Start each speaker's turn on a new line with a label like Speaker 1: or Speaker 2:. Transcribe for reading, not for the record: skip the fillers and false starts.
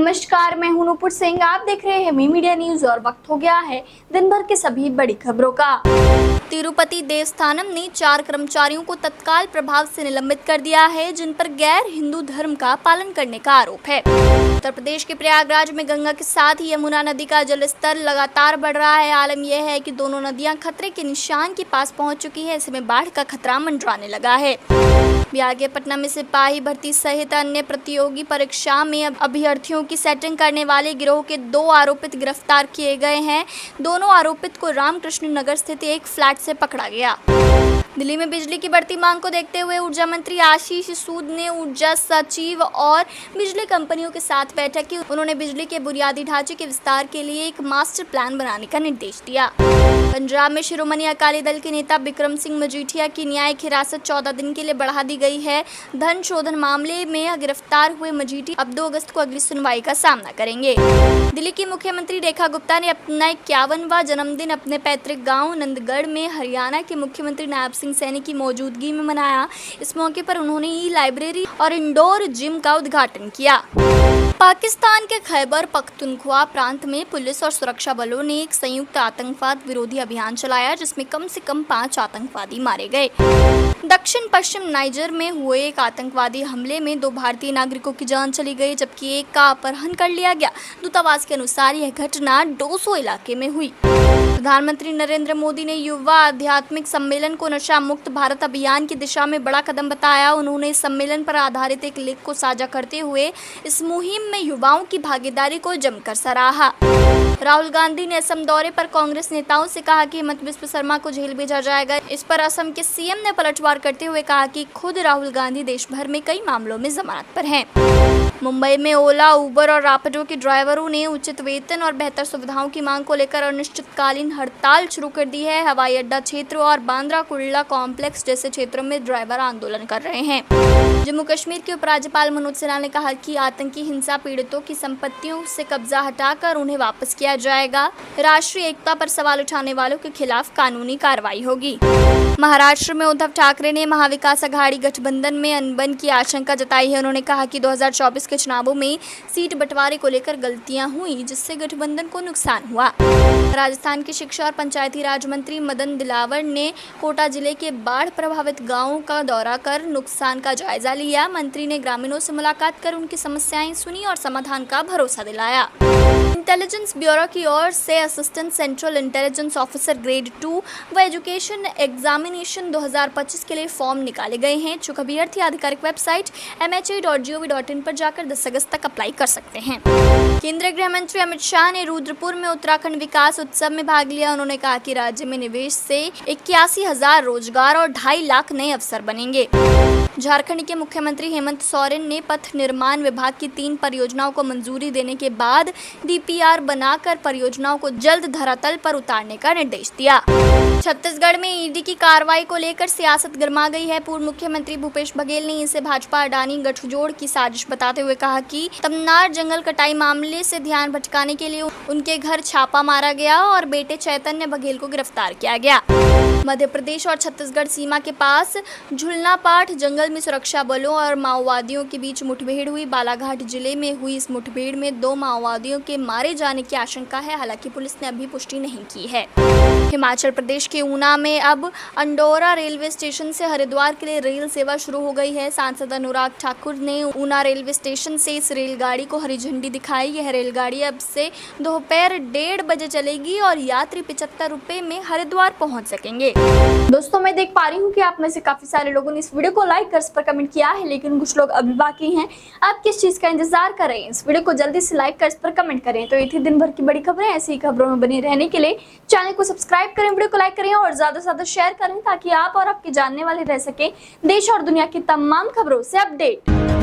Speaker 1: नमस्कार, मैं हूं नूपुर सिंह। आप देख रहे हैं मी मीडिया न्यूज और वक्त हो गया है दिन भर के सभी बड़ी खबरों का। तिरुपति देवस्थानम ने 4 कर्मचारियों को तत्काल प्रभाव से निलंबित कर दिया है, जिन पर गैर हिंदू धर्म का पालन करने का आरोप है। उत्तर प्रदेश के प्रयागराज में गंगा के साथ ही यमुना नदी का जलस्तर लगातार बढ़ रहा है। आलम यह है कि दोनों नदियां खतरे के निशान के पास पहुंच चुकी है। ऐसे में बाढ़ का खतरा मंडराने लगा है। बिहार के पटना में सिपाही भर्ती सहित अन्य प्रतियोगी परीक्षा में अभ्यर्थियों की सेटिंग करने वाले गिरोह के 2 आरोपित गिरफ्तार किए गए हैं। दोनों आरोपित को रामकृष्ण नगर स्थित एक फ्लैट से पकड़ा गया। दिल्ली में बिजली की बढ़ती मांग को देखते हुए ऊर्जा मंत्री आशीष सूद ने ऊर्जा सचिव और बिजली कंपनियों के साथ बैठक की। उन्होंने बिजली के बुनियादी ढांचे के विस्तार के लिए एक मास्टर प्लान बनाने का निर्देश दिया। पंजाब में शिरोमणि अकाली दल के नेता बिक्रम सिंह मजीठिया की न्यायिक हिरासत 14 दिन के लिए बढ़ा दी गई है। धन शोधन मामले में गिरफ्तार हुए मजीठी अब 2 अगस्त को अगली सुनवाई का सामना करेंगे। दिल्ली की मुख्यमंत्री रेखा गुप्ता ने अपना 51वां जन्मदिन अपने पैतृक गांव नंदगढ़ में हरियाणा के मुख्यमंत्री नायब सिंह सैनी की मौजूदगी में मनाया। इस मौके पर उन्होंने ई-लाइब्रेरी और इंडोर जिम का उद्घाटन किया। पाकिस्तान के खैबर पख्तूनख्वा प्रांत में पुलिस और सुरक्षा बलों ने एक संयुक्त आतंकवाद विरोधी अभियान चलाया, जिसमें कम से कम 5 आतंकवादी मारे गए। दक्षिण पश्चिम नाइजर में हुए एक आतंकवादी हमले में 2 भारतीय नागरिकों की जान चली गई, जबकि एक का अपहरण कर लिया गया। दूतावास के अनुसार यह घटना डोसो इलाके में हुई। प्रधानमंत्री नरेंद्र मोदी ने युवा आध्यात्मिक सम्मेलन को नशा मुक्त भारत अभियान की दिशा में बड़ा कदम बताया। उन्होंने इस सम्मेलन पर आधारित एक लेख को साझा करते हुए इस मुहिम में युवाओं की भागीदारी को जमकर सराहा। राहुल गांधी ने असम दौरे पर कांग्रेस नेताओं से कहा कि हिमंत बिस्व शर्मा को जेल भेजा जाएगा। इस पर असम के सीएम ने पलटवार करते हुए कहा कि खुद राहुल गांधी देश भर में कई मामलों में जमानत पर हैं। मुंबई में ओला, उबर और रैपिडो के ड्राइवरों ने उचित वेतन और बेहतर सुविधाओं की मांग को लेकर अनिश्चितकालीन हड़ताल शुरू कर दी है। हवाई अड्डा क्षेत्र और बांद्रा कुर्ला कॉम्प्लेक्स जैसे क्षेत्रों में ड्राइवर आंदोलन कर रहे हैं। जम्मू कश्मीर के उपराज्यपाल मनोज सिन्हा ने कहा कि आतंकी हिंसा पीड़ितों की संपत्तियों से कब्जा हटाकर उन्हें वापस किया जाएगा। राष्ट्रीय एकता पर सवाल उठाने वालों के खिलाफ कानूनी कार्रवाई होगी। महाराष्ट्र में उद्धव ठाकरे ने महाविकास अघाड़ी गठबंधन में अनबन की आशंका जताई है। उन्होंने कहा कि 2024 के चुनावों में सीट बंटवारे को लेकर गलतियां हुई, जिससे गठबंधन को नुकसान हुआ। राजस्थान के शिक्षा और पंचायती राज मंत्री मदन दिलावर ने कोटा जिले के बाढ़ प्रभावित गांवों का दौरा कर नुकसान का जायजा लिया। मंत्री ने ग्रामीणों से मुलाकात कर उनकी समस्याएं सुनी और समाधान का भरोसा दिलाया। इंटेलिजेंस ब्यूरो की ओर से assistant central intelligence officer grade 2 व एजुकेशन एग्जामिनेशन 2025 के लिए फॉर्म निकाले गए हैं। इच्छुक अभ्यर्थी आधिकारिक वेबसाइट mha.gov.in पर जाकर 10 अगस्त तक अप्लाई कर सकते हैं। केंद्रीय गृह मंत्री अमित शाह ने रुद्रपुर में उत्तराखंड विकास उत्सव में भाग लिया। उन्होंने कहा कि राज्य में निवेश से 81,000 रोजगार और 2.5 लाख नए अवसर बनेंगे। झारखंड के मुख्यमंत्री हेमंत सोरेन ने पथ निर्माण विभाग की 3 परियोजनाओं को मंजूरी देने के बाद डीपीआर बनाकर परियोजनाओं को जल्द धरातल पर उतारने का निर्देश दिया। छत्तीसगढ़ में ईडी की कार्रवाई को लेकर सियासत गर्मा गई है। पूर्व मुख्यमंत्री भूपेश बघेल ने इसे भाजपा अडानी गठजोड़ की साजिश बताते हुए कहा कि तमनार जंगल कटाई मामले से ध्यान भटकाने के लिए उनके घर छापा मारा गया और बेटे चैतन्य बघेल को गिरफ्तार किया गया। मध्य प्रदेश और छत्तीसगढ़ सीमा के पास झुलनापाठ जंगल में सुरक्षा बलों और माओवादियों के बीच मुठभेड़ हुई। बालाघाट जिले में हुई इस मुठभेड़ में 2 माओवादियों के मारे जाने की आशंका है। हालांकि पुलिस ने अभी पुष्टि नहीं की है। हिमाचल प्रदेश के ऊना में अब अंडोरा रेलवे स्टेशन से हरिद्वार के लिए रेल सेवा शुरू हो गई है। सांसद अनुराग ठाकुर ने ऊना रेलवे स्टेशन से इस रेलगाड़ी को हरी झंडी दिखाई। यह रेलगाड़ी अब से दोपहर 1:30 बजे चलेगी और यात्री 75 रुपए में हरिद्वार पहुंच सकेंगे। दोस्तों, मैं देख पा रही हूँ कि आप में से काफी सारे लोगों ने इस वीडियो को लाइक कर इस पर कमेंट किया है, लेकिन कुछ लोग अभी बाकी हैं। आप किस चीज का इंतजार कर रहे हैं? इस वीडियो को जल्दी से लाइक कर इस पर कमेंट करें। तो ये थी दिन भर की बड़ी खबरें। ऐसी खबरों में बने रहने के लिए चैनल को सब्सक्राइब करें, वीडियो को लाइक करें और ज्यादा से ज्यादा शेयर करें, ताकि आप और आपके जानने वाले रह सके देश और दुनिया की तमाम खबरों से अपडेट।